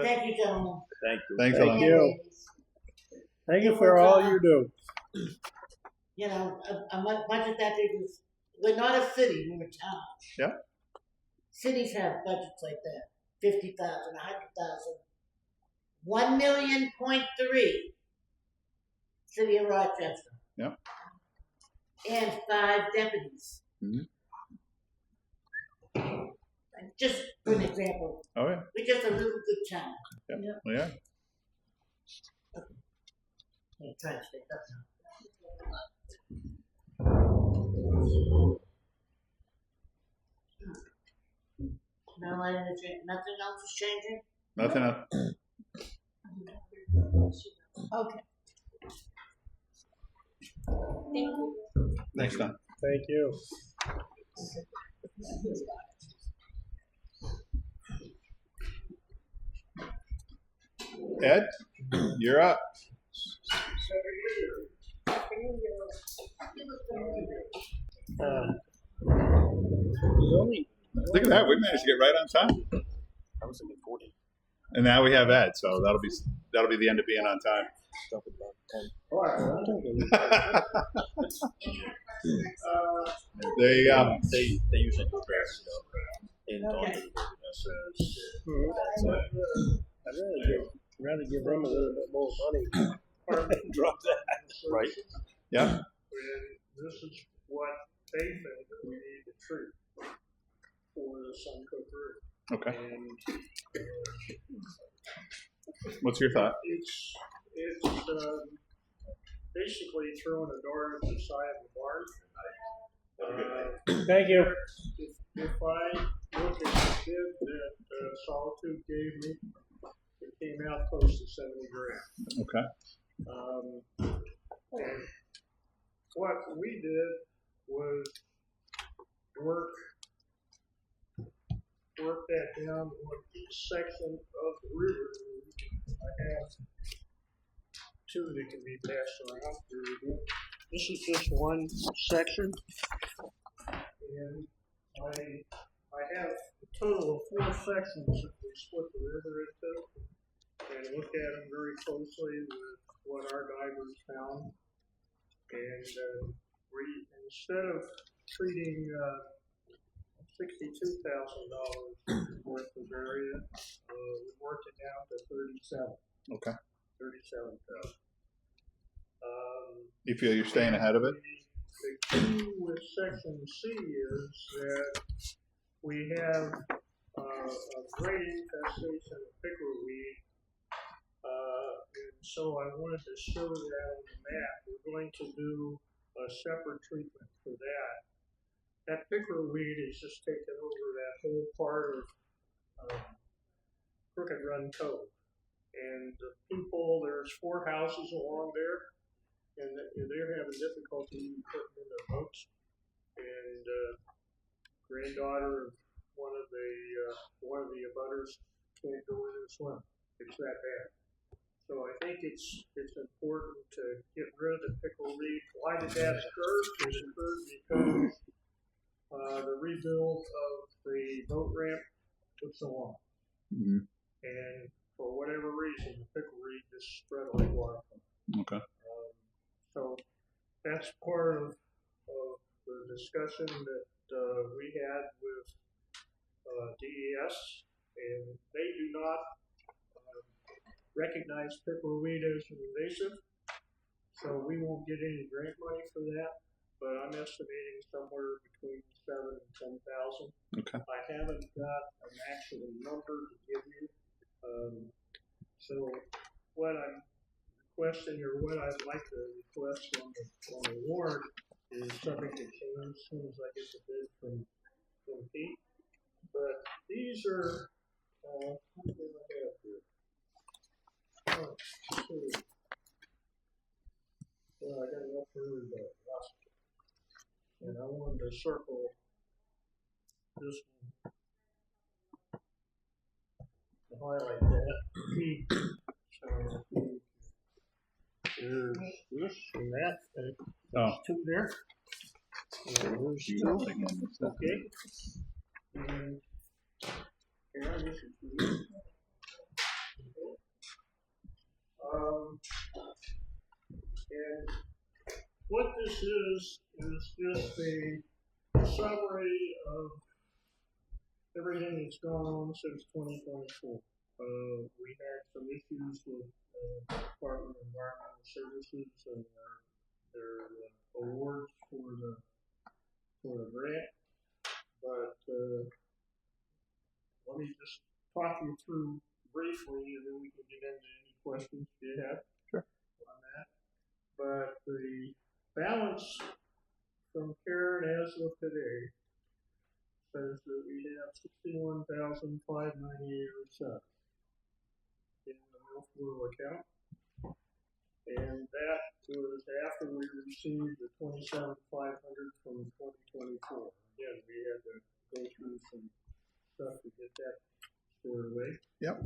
Thank you, gentlemen. Thank you. Thanks, Thank Elaine. you. Thank you for all you do. You know, a budget that big is, we're not a city, we're a town. Yeah. Cities have budgets like that, 50,000, 100,000. 1,000,000.3. City of Rochester. Yeah. And 5 deputies. Mhm. Just for an example, Oh yeah. we're just a little good town. Yeah. Yeah. Yeah, try to stay up now. Nothing else is changing? Nothing else. Okay. Thanks, Don. Thank you. Ed, you're up. Look at that. We managed to get right on time. I was thinking 40. And now we have Ed, so that'll be the end of being on time. Stuff at about 10. There you go. They usually do best, in Okay. I'd rather give them a little bit more money. Drop that. Right. Yeah. And this is what they think we need to treat for the Suncook River. Okay. And What's your thought? it's basically throwing a dart at the side of the barn. Thank you. If I look at the bid that Solitude gave me, it came out close to 70 grand. Okay. And what we did was work that down on each section of the river. I have 2 that can be passed around. This is just one section, and I have a total of 4 sections that we split the river into, and look at them very closely with what our divers found. And instead of treating $62,000 worth of area, we worked it down to 37. Okay. 37,000. You feel you're staying ahead of it? The key with section C is that we have a great infestation of pickerelweed, and so I wanted to show that on the map. We're going to do a separate treatment for that. That pickerelweed is just taken over that whole part of Crooked Run Cove. And the people, there's 4 houses along there, and they're having difficulty putting in their boats. And granddaughter of one of the abutters can't go in and swim. It's that bad. So I think it's important to get rid of the pickleweed. Why did that occur? It occurred because the rebuild of the boat ramp took so long. Mhm. And for whatever reason, the pickleweed just spread like wildfire. Okay. So that's part of the discussion that we had with DES, and they do not recognize pickleweed as an invasive, so we won't get any grant money for that. But I'm estimating somewhere between 7,000 and 10,000. Okay. I haven't got an actual number to give you. So what I'm requesting, or what I'd like to request on the warrant, is subject to change as soon as I get the bid from Pete. But these are, what do I have here? Oh, let's see. Well, I got enough for everybody. And I wanted to circle this one to highlight that. So there's this and that. There's two there. And there's two. Okay. And here, this is for you. And what this is just a summary of everything that's gone on since 2024. We had some issues with Department of Environmental Services and their awards for the grant. But let me just talk you through briefly, and then we can get into any questions you have on that. But the balance from Karen as of today says that we have $61,598 in the milfoil account, and that was after we received the $27,500 from 2024. Again, we had to go through some stuff to get that squared away. Yep.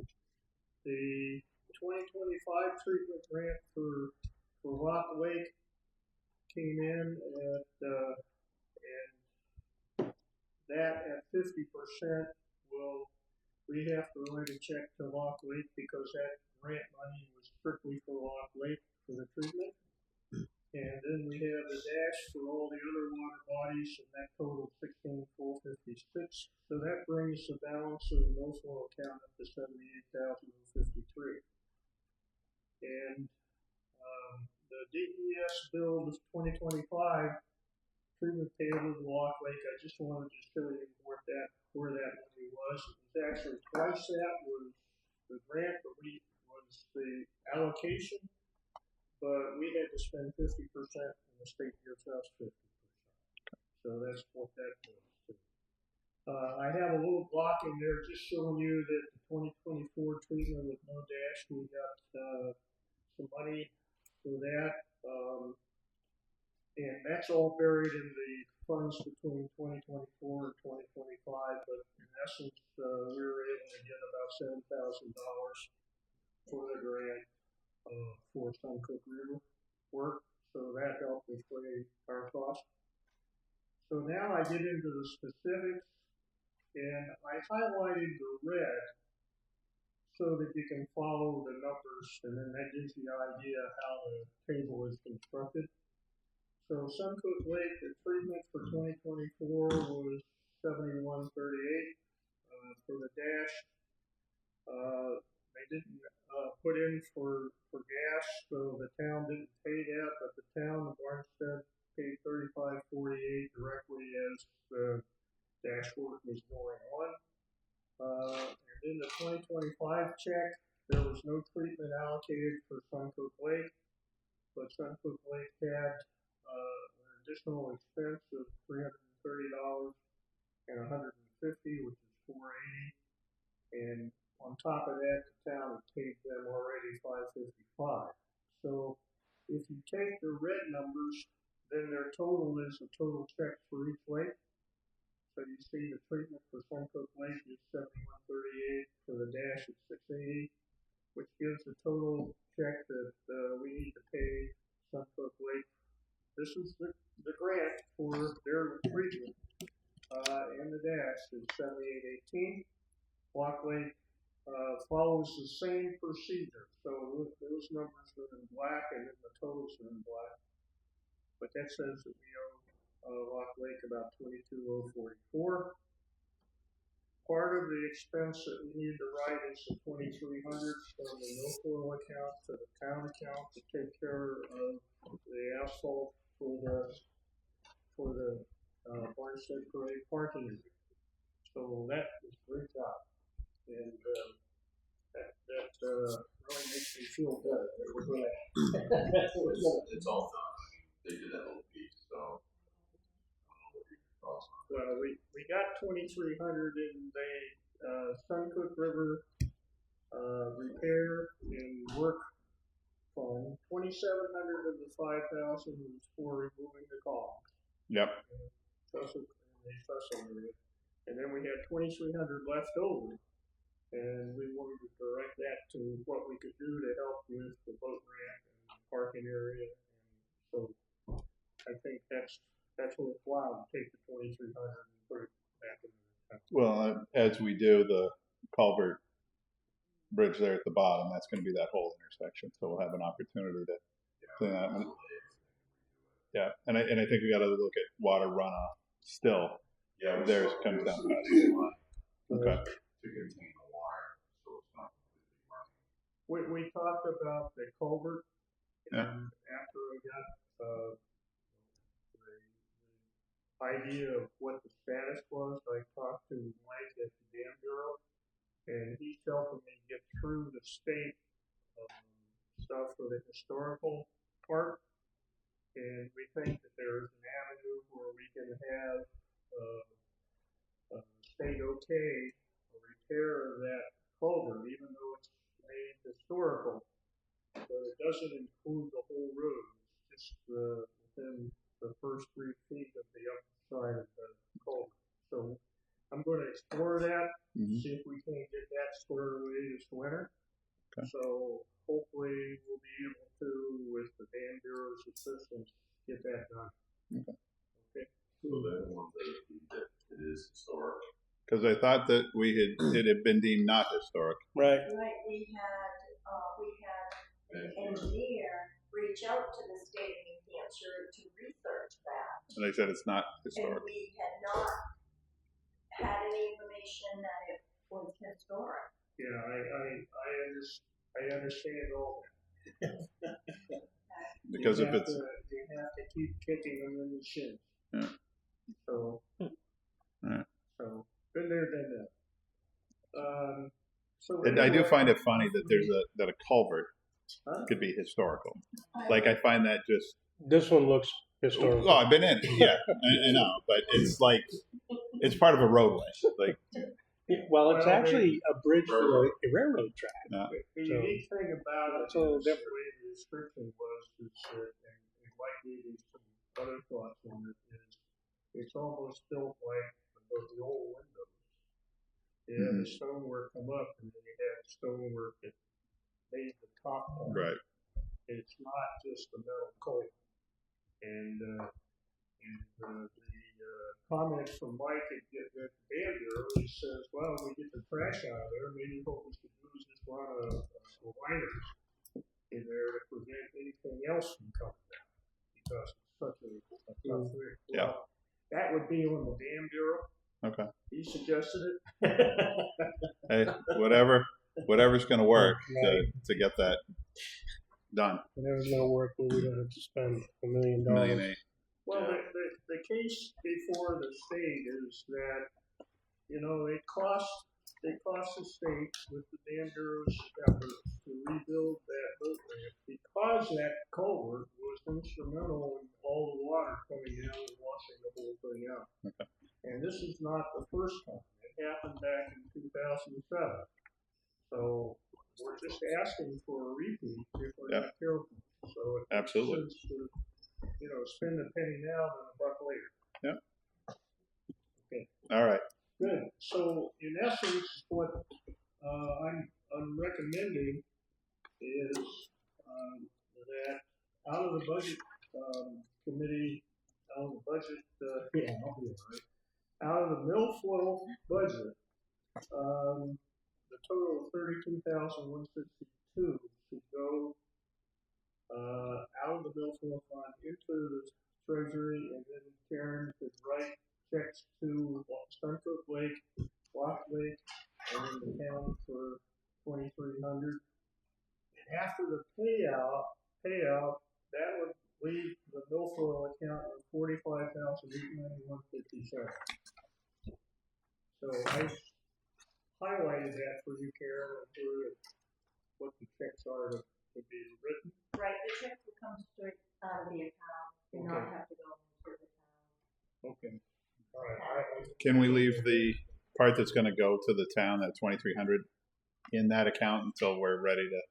The 2025 treatment grant for Rock Lake came in at and that at 50% will, we have to write a check to Rock Lake because that grant money was strictly for Rock Lake for the treatment. And then we have the dash for all the other water bodies, and that totaled $16,456. So that brings the balance of the milfoil account up to $78,053. And the DES bill of 2025 treatment payable to Lock Lake. I just wanted to show you where that money was. It was actually twice that was the grant, but was the allocation. But we had to spend 50%, and the state gives us 50%. So that's what that goes to. I have a little block in there just showing you that the 2024 treatment with no dash, we got some money for that. And that's all buried in the funds between 2024 and 2025. But in essence, we were able to get about $7,000 for the grant for Suncook River work, so that helped defray our cost. So now I get into the specifics, and I highlighted the red so that you can follow the numbers, and then that gives you an idea how the table is constructed. So Suncook Lake, the treatment for 2024 was $71.38. For the dash, they didn't put in for gas, so the town didn't pay that, but the town of Barnstead paid $35.48 directly as the dash work was going on. And in the 2025 check, there was no treatment allocated for Suncook Lake, but Suncook Lake had an additional expense of $330 and $150, which is $480, and on top of that, the town had paid them already $555. So if you take the red numbers, then their total is the total check for each lake. So you see the treatment for Suncook Lake is $71.38, for the dash is $680, which gives the total check that we need to pay Suncook Lake. This is the grant for their treatment. and the dash is 7818. Block Lake follows the same procedure. So those numbers are in black and then the totals are in black. But that says that we owe Lock Lake about 22,044. Part of the expense that we need to write is the 2,300 from the no account to the town account to take care of the asphalt for the Barnstead Parade parking area. So that is a great job, and that really makes me feel better that we're going to. It's all done. I mean, they did that little piece, so. Well, we got 2,300 in the Suncook River repair and work fund. 2,700 of the 5,000 was for removing the columns. Yep. In the trestle area. And then we had 2,300 left over. And we wanted to direct that to what we could do to help with the boat ramp and the parking area. And so I think that's worthwhile to take the 2,300 and put it back in the account. Well, as we do the culvert bridge there at the bottom, that's going to be that whole intersection. So we'll have an opportunity to clean that. Yeah, and I think we got to look at water runoff still. Yeah, theirs comes down. Okay. To contain the water, so it's not completely running. We talked about the culvert, Yeah. and after I got the idea of what the status was, I talked to Mike at the Dam Bureau, and he's helping me get through the state stuff for the historical part. And we think that there's an avenue where we can have state okay a repair of that culvert, even though it's made historical. But it doesn't include the whole road. It's just within the first 3 feet of the upper side of the culvert. So I'm going to explore that, see if we can get that squared away this winter. Okay. So hopefully we'll be able to, with the Dam Bureau's assistance, get that done. Okay. So then one that it is historic. Because I thought that it had been deemed not historic. Right. Right, we had an engineer reach out to the state of New Hampshire to research that. And they said it's not historic. And we had not had any information that it was historic. Yeah, I understand all that. Because you if have it's you have to keep kicking them in the shins. Yeah. So, Yeah. so been there, done that. So I do anyway, find it funny that that a culvert Huh? could be historical. Like I find that just. This one looks historical. Oh, I've been in it. Yeah, I know, but it's like it's part of a roadway. Like Well, it's actually a bridge for a railroad track. Yeah. The unique thing about it, the way the description was, is that, and Mike gave me some other thoughts on it, is it's almost built like the old windows. You have the stonework come up, and then you have stonework that made the top part. right. It's not just the metal coat. And the comments from Mike at the Dam Bureau, he says, well, we get the trash out of there, maybe what we should do is just run a liners in there to prevent anything else from coming down, because it's such a tough thing. Yeah. Well, that would be on the Dam Bureau. Okay. He suggested it. Hey, whatever's going to work to get that done. Whatever's going to work, but we don't have to spend $1 million. $1.8 million. Well, the case before the state is that, it costs the state with the Dam Bureau's efforts to rebuild that boat ramp because that culvert was instrumental in all the water coming down and washing the whole thing out. Okay. And this is not the first time. It happened back in 2007. So we're just asking for a repeat if we're not careful. So it makes Absolutely. sense to, spend a penny now than a buck later. Yeah. Okay. All right. Good. So in essence, what I'm recommending is that out of the budget committee, out of the budget, I'll be all right. Out of milfoil budget, the total of $32,162 should go out of the milfoil fund into the treasury, and then Karen could write checks to Suncook Lake, Lock Lake, and then the town for $2,300. And after the payout, that would leave the milfoil account with $45,891.57. So I highlighted that for you, Karen, and what the checks are to be written. Right, the checks will come straight out of the account, and not have to go into the town. Okay. All right. Can we leave the part that's going to go to the town, that 2,300, in that account until we're ready to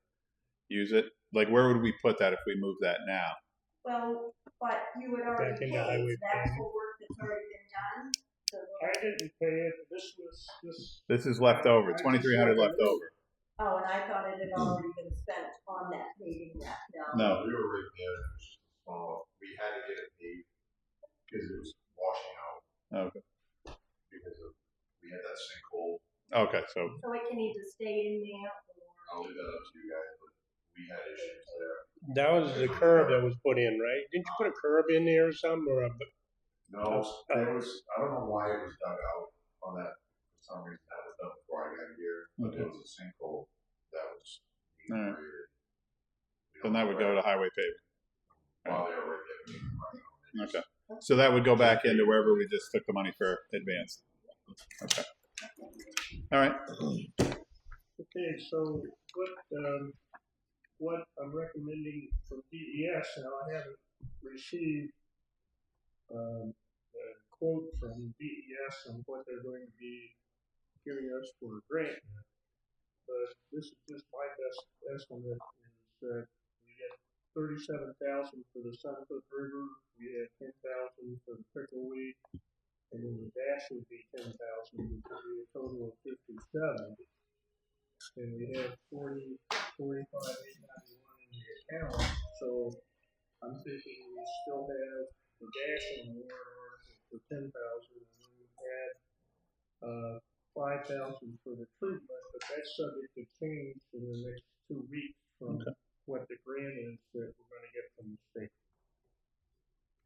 use it? Like, where would we put that if we move that now? Well, but you had already Back paid, into highway so that's payment. for work that's already been done. So I didn't pay it. This is left over, 2,300 left over. oh, and I thought it had already been spent on that meeting that, No. We were right there, it was just small, we had to get it paid, because it was washing out, Okay. because of, we had that sinkhole. Okay, so So it can either stay in there or. I'll leave that up to you guys, but we had issues there. That was the curb that was put in, right? Didn't you put a curb in there or something, or a? No, it was, I don't know why it was dug out on that, for some reason, that was done before I got here, but Okay. it was a sinkhole that was being All right. created. then that would go to highway paving. While they were right there. Okay. So that would go back into wherever we just took the money for advanced. Okay. All right. Okay, so what I'm recommending from DES, now I haven't received a quote from DES on what they're going to be giving us for a grant, but this is just my best estimate, is that we get $37,000 for the Suncook River, we have $10,000 for the Pickleweed, and then the dash would be $10,000, which would be a total of $57,000. And we have $45,891 in the account, so I'm thinking we still have the dash on the warrant article for $10,000, and then we had $5,000 for the treatment, but that's subject to change in the next 2 weeks from what the grant is that we're going to get from the state.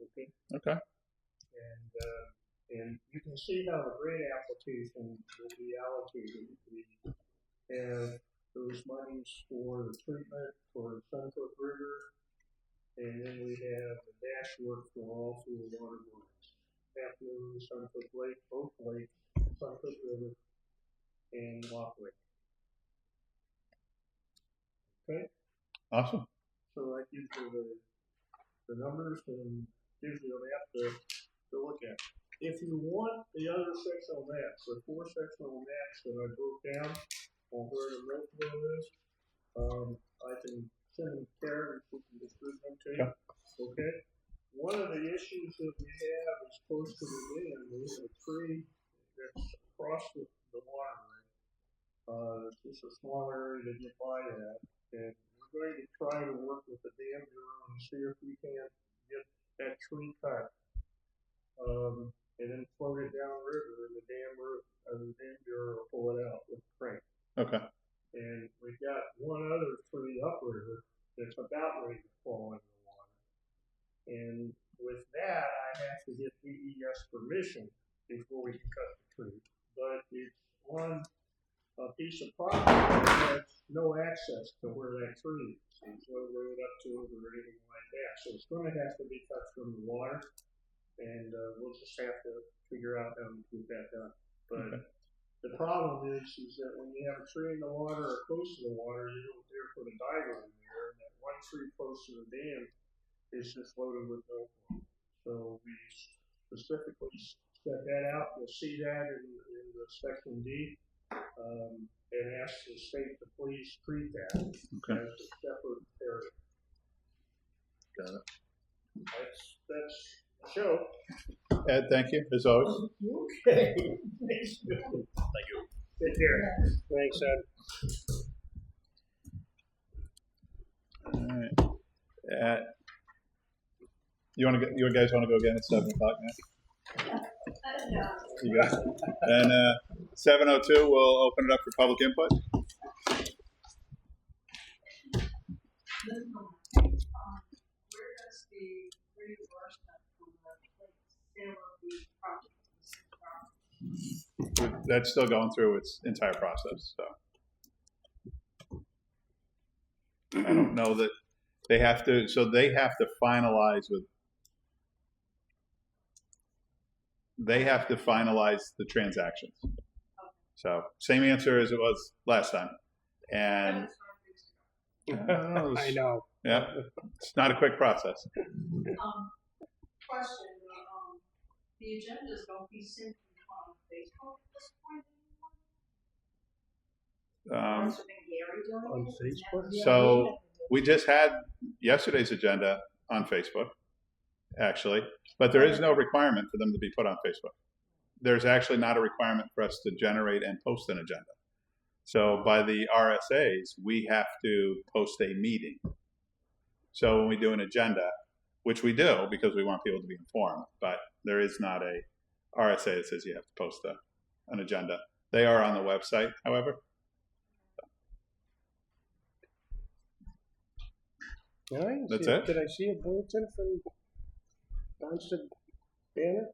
Okay. Okay. And you can see how the grant application will be allocated. We have those monies for the treatment for Suncook River, and then we have the dash work for all four water bodies. Half Moon, Suncook Lake, both lakes, Suncook River, and Lock Lake. Okay? Awesome. So that gives you the numbers and gives you a map to look at. If you want the other sectional maps, the 4 sectional maps that I broke down on where the milfoil is, I can send them to Karen and she can distribute them to you. Okay? One of the issues that we have is close to the dam. We have a tree that's across the waterway. It's just a small area to get by at. And we're going to try to work with the dam bureau and see if we can get that tree cut. And then float it downriver, and the dam bureau will pull it out with a crane. Okay. And we've got one other tree upriver that's about ready to fall into the water. And with that, I have to get DES permission before we can cut the tree. But it's on a piece of property that has no access to where that tree is. There's no road up to it or anything like that. So it's going to have to be cut from the water. And we'll just have to figure out how to get that done. But the problem is that when you have a tree in the water or close to the water, you don't dare put a diver in there. And that one tree close to the dam is just loaded with milfoil. So we specifically set that out. You'll see that in the section D. And ask the state to please treat that as a separate area. Got it. That's show. Ed, thank you, as always. Okay. Thank you. Take care. Thanks, Ed. All right. You guys want to go again at 7:00 now? You got it. And 7:02, we'll open it up for public input. Where does the reimbursement from the sale of the property? That's still going through its entire process. So I don't know that they have to. So they have to finalize with. They have to finalize the transactions. So same answer as it was last time. And I know. yeah, it's not a quick process. Question, the agendas don't be simply on Facebook at this point anymore? That's what Gary doing On it? Is that- Facebook? So we just had yesterday's agenda on Facebook, actually, but there is no requirement for them to be put on Facebook. There's actually not a requirement for us to generate and post an agenda. So by the RSAs, we have to post a meeting. So when we do an agenda, which we do because we want people to be informed, but there is not a RSA that says you have to post an agenda. They are on the website, however. All right, That's see- it? Did I see a bulletin from Johnston Banner?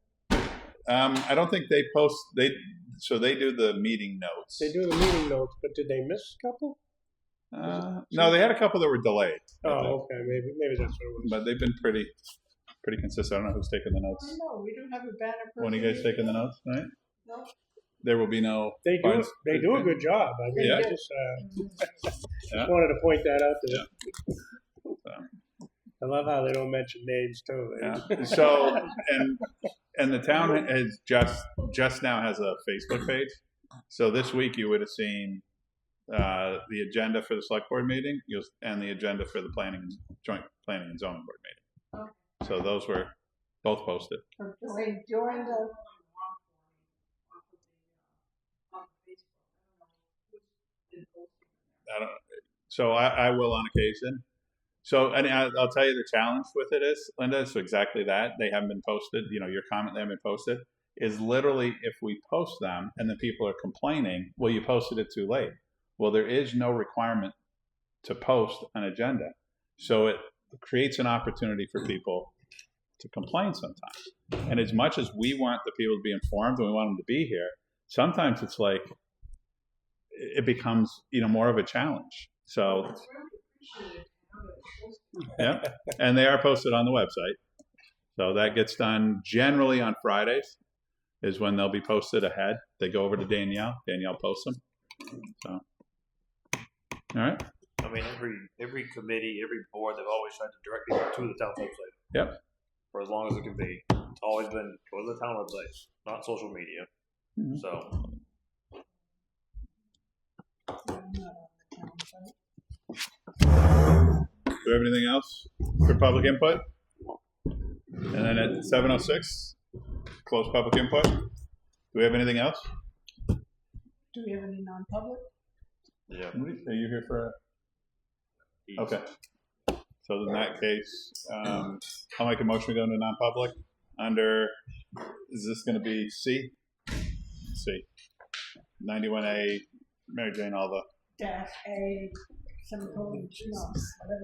I don't think they post, so they do the meeting notes. They do the meeting notes, but did they miss a couple? No, they had a couple that were delayed. I think. Oh, okay, maybe that's what it was. But they've been pretty consistent. I don't know who's taking the I notes. don't know, we don't have a banner. One of you guys taking the notes, right? No. There will be no. They do fines. a good job. I mean, Yeah. I just Yeah. wanted to point that out to Yeah. them. I love how they don't mention names too. Yeah. So and the town has just now has a Facebook page. So this week you would have seen the agenda for the select board meeting and the agenda for the joint planning and zoning board meeting. So those were both posted. During the, So I will on occasion. So and I'll tell you the challenge with it is, Linda, so exactly that. They haven't been posted. You know, your comment they haven't been posted is literally if we post them and then people are complaining, well, you posted it too late. Well, there is no requirement to post an agenda. So it creates an opportunity for people to complain sometimes. And as much as we want the people to be informed and we want them to be here, sometimes it's like it becomes, more of a challenge. So yeah, and they are posted on the website. So that gets done generally on Fridays is when they'll be posted ahead. They go over to Danielle. Danielle posts them. So, all right. I mean, every committee, every board, they've always tried to direct people to the town website. Yep. For as long as it can be. It's always been go to the town website, not social media. Mhm. So Do we have anything else for public input? And then at 7:06, close public input. Do we have anything else? do we have any non-public? yeah. Are you here for? Okay. So in that case, I'll make a motion to go into non-public under. Is this going to be C? C. 91A. Mary Jane, all the. Dash A, semicolon, no, whatever.